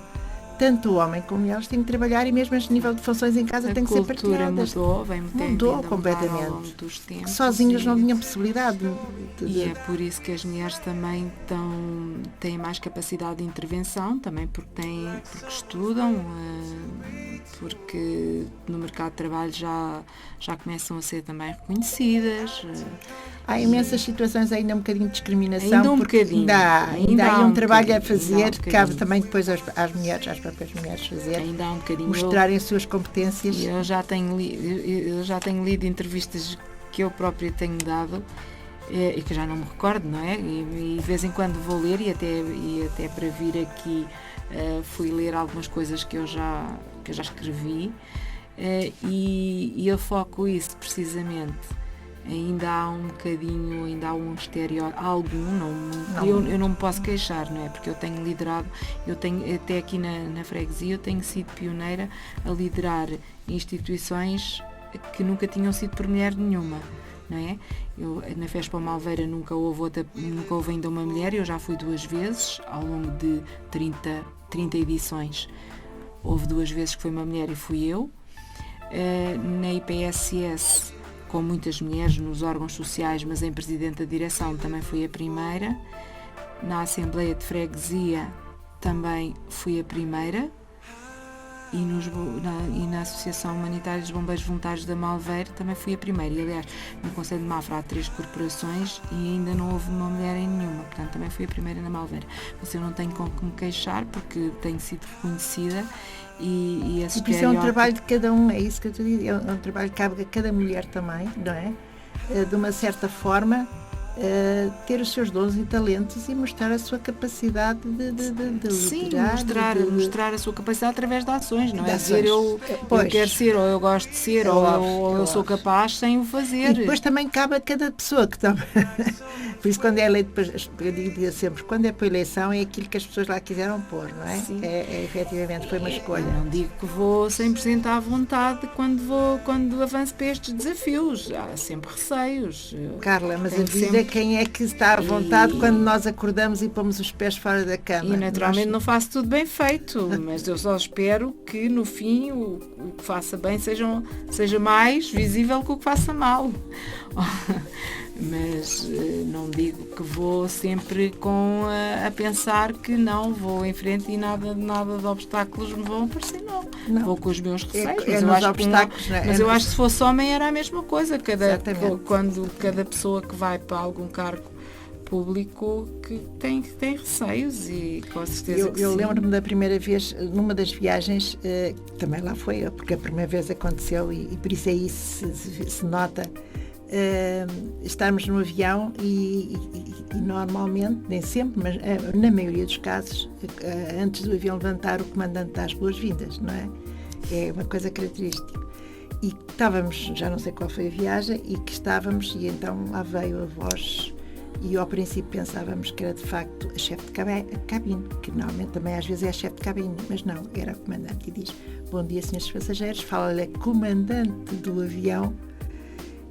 tanto o homem como elas têm que trabalhar e mesmo a nível de funções em casa têm que ser partilhadas. Mudou completamente. Sozinhas não tinham possibilidade. E é por isso que as mulheres também têm mais capacidade de intervenção, também porque estudam, porque no mercado de trabalho já começam a ser também reconhecidas. Há imensas situações ainda um bocadinho de discriminação. Ainda um bocadinho. Ainda há um trabalho a fazer, cabe também depois às próprias mulheres fazer, ainda há um bocadinho, mostrarem as suas competências. Eu já tenho lido entrevistas que eu própria tenho dado e que já não me recordo, não é? E de vez em quando vou ler e até para vir aqui fui ler algumas coisas que eu já escrevi e eu foco isso precisamente. Ainda há um bocadinho, ainda há um estereótipo, eu não me posso queixar, não é? Porque eu tenho liderado, até aqui na freguesia, eu tenho sido pioneira a liderar instituições que nunca tinham sido por mulher nenhuma, não é? Na Fespa Malveira nunca houve ainda uma mulher, eu já fui 2 vezes, ao longo de 30 edições, houve 2 vezes que foi uma mulher e fui eu. Na IPSS, com muitas mulheres nos órgãos sociais, mas em presidente da direção também fui a primeira. Na Assembleia de Freguesia também fui a primeira. E na Associação Humanitária dos Bombeiros Voluntários da Malveira também fui a primeira. E, aliás, no Conselho de Mafra há 3 corporações e ainda não houve uma mulher em nenhuma. Portanto, também fui a primeira na Malveira. Mas eu não tenho com que me queixar, porque tenho sido reconhecida. E esse por isso é um trabalho de cada um, é isso que eu estou a dizer, é um trabalho que cabe a cada mulher também, não é? De uma certa forma, ter os seus dons e talentos e mostrar a sua capacidade de sim, liderar, mostrar a sua capacidade através de ações, não é dizer eu quero ser, ou eu gosto de ser, ou eu sou capaz sem o fazer. E depois também cabe a cada pessoa que está... Por isso, quando é eleito, eu digo sempre, quando é para a eleição é aquilo que as pessoas lá quiseram pôr, não é? Sim. Efetivamente foi uma escolha. Eu não digo que vou 100% à vontade quando avanço para estes desafios. Há sempre receios. Carla, mas a vida quem é que está à vontade quando nós acordamos e pomos os pés fora da cama? E naturalmente não faço tudo bem feito, mas eu só espero que no fim o que faça bem seja mais visível que o que faça mal. Mas não digo que vou sempre a pensar que não, vou em frente e nada de obstáculos me vão aparecer, não. Vou com os meus receios, mas eu acho que se fosse homem era a mesma coisa, quando cada pessoa que vai para algum cargo público que tem receios e com certeza eu lembro-me da primeira vez, numa das viagens, também lá foi, porque a primeira vez aconteceu e por isso aí se nota. Estarmos no avião e normalmente, nem sempre, mas na maioria dos casos, antes do avião levantar, o comandante dá as boas-vindas, não é? É uma coisa característica. E estávamos, já não sei qual foi a viagem, e então lá veio a voz, e ao princípio pensávamos que era de facto a chefe de cabine, que normalmente também às vezes é a chefe de cabine, mas não, era a comandante, e diz: bom dia, senhores passageiros, fala-lhe a comandante do avião.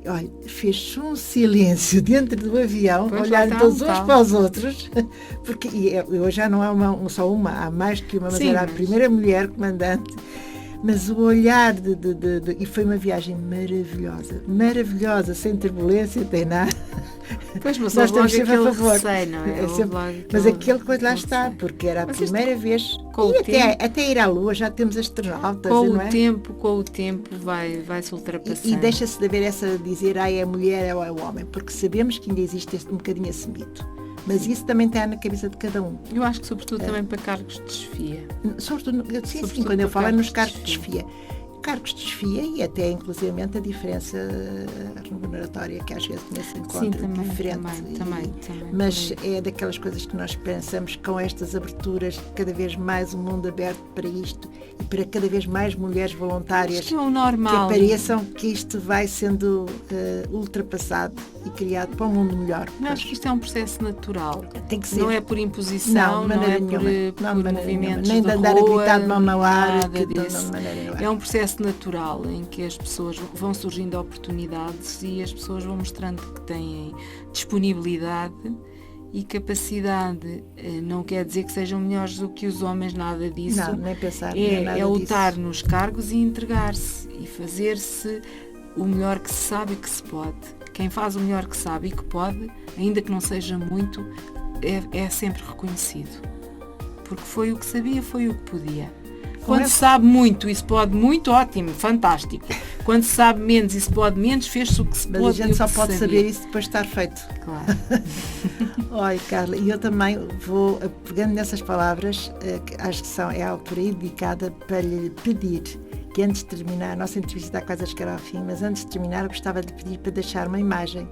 olha, fez-se um silêncio dentro do avião, Pois, olharam então, todos uns para os outros, porque hoje já não é só uma, há mais que uma, mas Sim, era a primeira mulher comandante. Mas o olhar e foi uma viagem maravilhosa, sem turbulência, sem nada. Pois, mas Nós houve estamos logo sempre a aquele favor. receio, não é? Houve Sempre, logo mas aquele coisa lá aquele está, receio. porque era a Mas isto, primeira vez. com o Até ir à Lua já temos astronautas, Com não o é? tempo vai-se ultrapassando. E deixa-se de haver essa dizer, é a mulher ou é o homem, porque sabemos que ainda existe um bocadinho esse mito. Mas isso também está na cabeça de cada um. Eu acho que sobretudo também para cargos de chefia. Sobretudo, sim, quando eu falo é nos cargos de chefia. Cargos de chefia e até inclusivamente a diferença remuneratória que às vezes nesse encontro também, diferente. Também, mas é daquelas coisas que nós pensamos com estas aberturas, cada vez mais um mundo aberto para isto e para cada vez mais mulheres voluntárias que é o normal. Que apareçam, que isto vai sendo ultrapassado e criado para um mundo melhor. Eu acho que isto é um processo natural. Tem que ser. Não é por imposição, não é por movimentos nem de andar rua, a gritar de mão no ar. Nada disso. É um processo natural em que as pessoas vão surgindo oportunidades e as pessoas vão mostrando que têm disponibilidade e capacidade. Não quer dizer que sejam melhores do que os homens, nada disso. Não, nem pensar. É lutar nos cargos e entregar-se e fazer-se o melhor que se sabe e que se pode. Quem faz o melhor que sabe e que pode, ainda que não seja muito, é sempre reconhecido. Porque foi o que sabia, foi o que podia. Quando se sabe muito e se pode muito, ótimo, fantástico. Quando se sabe menos e se pode menos, fez-se o que se pode. Mas a gente só pode saber isso depois de estar feito. Claro. Olha, Carla, e eu também vou, pegando nessas palavras, que acho que é a altura indicada para lhe pedir que antes de terminar, a nossa entrevista está quase a chegar ao fim, mas antes de terminar eu gostava de pedir para deixar uma imagem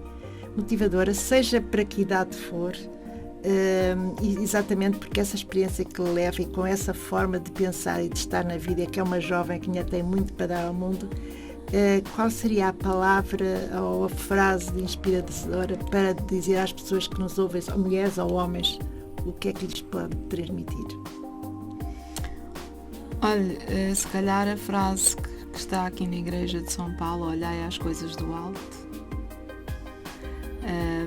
motivadora, seja para que idade for, exatamente porque essa experiência que leva e com essa forma de pensar e de estar na vida, que é uma jovem que ainda tem muito para dar ao mundo, qual seria a palavra ou a frase inspiradora para dizer às pessoas que nos ouvem, ou mulheres ou homens, o que é que lhes pode transmitir? Olha, se calhar a frase que está aqui na Igreja de São Paulo, olhai às coisas do alto,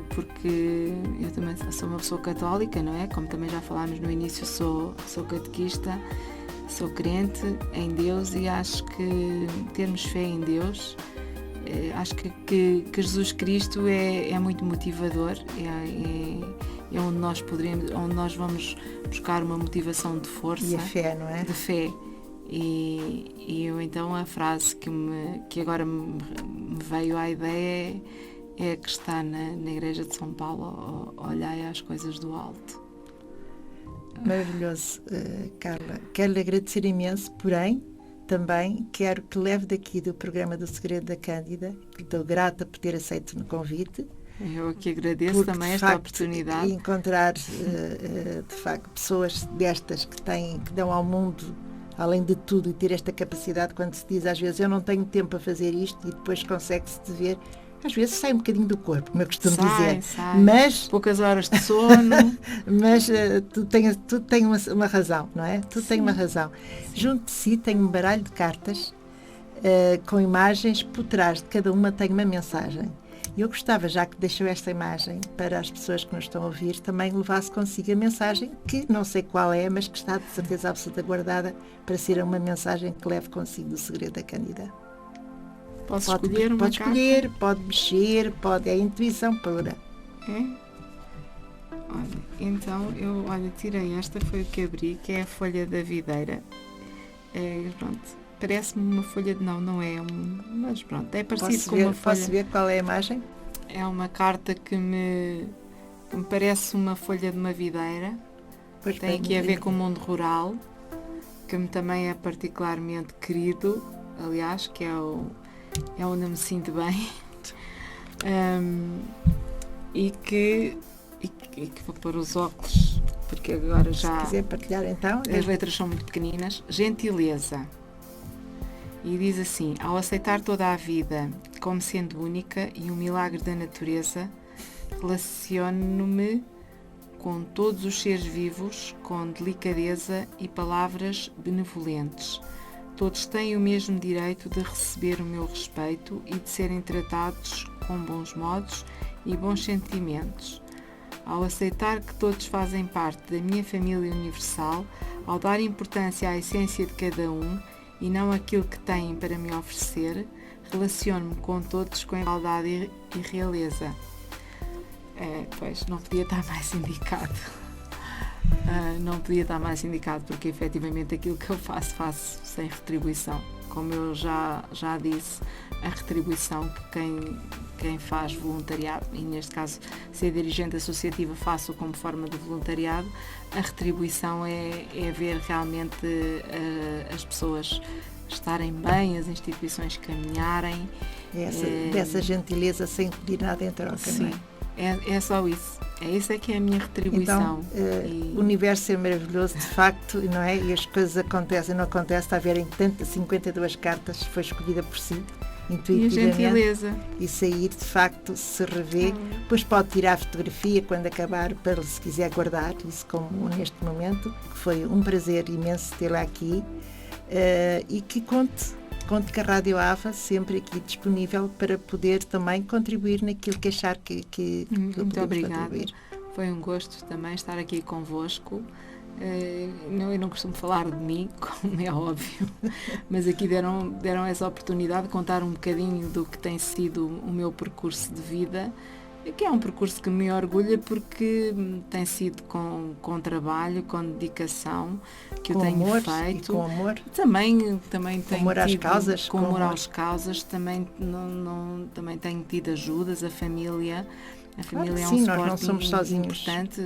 porque eu também sou uma pessoa católica, não é? Como também já falámos no início, sou catequista, sou crente em Deus e acho que termos fé em Deus, acho que Jesus Cristo é muito motivador, é onde nós vamos buscar uma motivação de força. E a fé, não é? De fé. E eu então a frase que agora me veio à ideia é que está na Igreja de São Paulo, olhai às coisas do alto. Maravilhoso, Carla. Quero-lhe agradecer imenso, porém, também quero que leve daqui do programa do Segredo da Cândida, que estou grata por ter aceito o convite. Eu aqui agradeço também esta oportunidade. Encontrar, de facto, pessoas destas que dão ao mundo, além de tudo, e ter esta capacidade, quando se diz às vezes eu não tenho tempo para fazer isto, e depois consegue-se ver, às vezes sai um bocadinho do corpo, como eu costumo dizer. Mas poucas horas de sono. Mas tudo tem uma razão, não é? Tudo tem uma razão. Junto de si tem um baralho de cartas com imagens, por trás de cada uma tem uma mensagem. E eu gostava, já que deixou esta imagem para as pessoas que nos estão a ouvir, também levasse consigo a mensagem, que não sei qual é, mas que está de certeza absoluta guardada para ser uma mensagem que leve consigo do Segredo da Cândida. Posso escolher uma Pode carta? escolher, pode mexer, é a intuição pura. É? Olha, então eu tirei esta, foi o que abri, que é a folha da videira. Pronto, parece-me uma folha de não é, mas pronto, é parecido com uma folha. Posso ver qual é a imagem? É uma carta que me parece uma folha de uma videira. Pois tem aqui a ver com o mundo rural, que me também é particularmente querido, aliás, que é onde eu me sinto bem. E que vou pôr os óculos, porque agora já... Se quiser partilhar então... As letras são muito pequeninas. Gentileza. E diz assim: ao aceitar toda a vida como sendo única e um milagre da natureza, relaciono-me com todos os seres vivos com delicadeza e palavras benevolentes. Todos têm o mesmo direito de receber o meu respeito e de serem tratados com bons modos e bons sentimentos. Ao aceitar que todos fazem parte da minha família universal, ao dar importância à essência de cada um e não aquilo que têm para me oferecer, relaciono-me com todos com igualdade e realeza. Pois, não podia estar mais indicado. Não podia estar mais indicado, porque efetivamente aquilo que eu faço sem retribuição. Como eu já disse, a retribuição que quem faz voluntariado, e neste caso ser dirigente associativa faço como forma de voluntariado, a retribuição é ver realmente as pessoas estarem bem, as instituições caminharem. Dessa gentileza sem pedir nada em troca, sim, não é só isso. Isso é que é a minha retribuição. Então, o universo é maravilhoso, de facto, não é? E as coisas acontecem, não acontece, está a verem tantas 52 cartas, foi escolhida por si, intuitivamente. E a gentileza. E sair, de facto, se revê. Depois pode tirar a fotografia quando acabar, para se quiser guardar, isso como neste momento. Foi um prazer imenso tê-la aqui e que conte que a Rádio Ava sempre aqui disponível para poder também contribuir naquilo que achar que muito obrigada. Contribuir. Foi um gosto também estar aqui convosco. Eu não costumo falar de mim, como é óbvio, mas aqui deram essa oportunidade de contar um bocadinho do que tem sido o meu percurso de vida, que é um percurso que me orgulha porque tem sido com trabalho, com dedicação, que com eu tenho amor, feito. E com amor. Também tenho amor às tido, causas. Com amor às causas, também tenho tido ajudas, a família. A família é um sim, suporte nós não somos sozinhos. importante,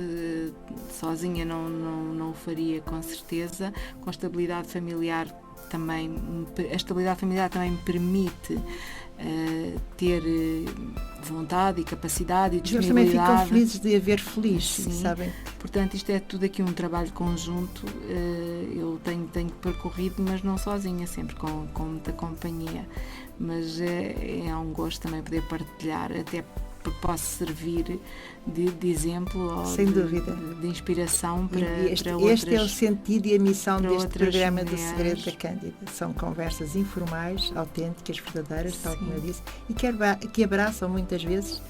sozinha não o faria com certeza. Com a estabilidade familiar também, a estabilidade familiar também me permite ter vontade e capacidade e disponibilidade. Eles também ficam felizes de haver feliz, sim. Sabem? Portanto, isto é tudo aqui um trabalho conjunto. Eu tenho percorrido, mas não sozinha, sempre com muita companhia. Mas é um gosto também poder partilhar, até porque posso servir de exemplo ou sem dúvida, de inspiração para outras. Este é o sentido e a missão deste programa mulheres. do Segredo da Cândida. São conversas informais, autênticas, verdadeiras, tal como eu disse, e que abraçam muitas vezes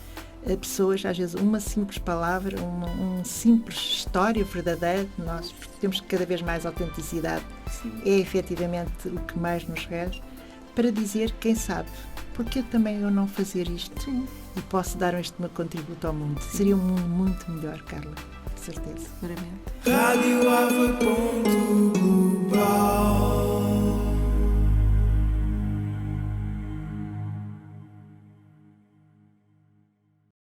pessoas, às vezes uma simples palavra, uma simples história verdadeira de nós, porque temos cada vez mais autenticidade. Sim. É efetivamente o que mais nos rege, para dizer, quem sabe, porque também eu não fazer isto? Sim. E posso dar este meu contributo ao mundo. Seria um mundo muito melhor, Carla, de certeza. Seguramente. Radioava.com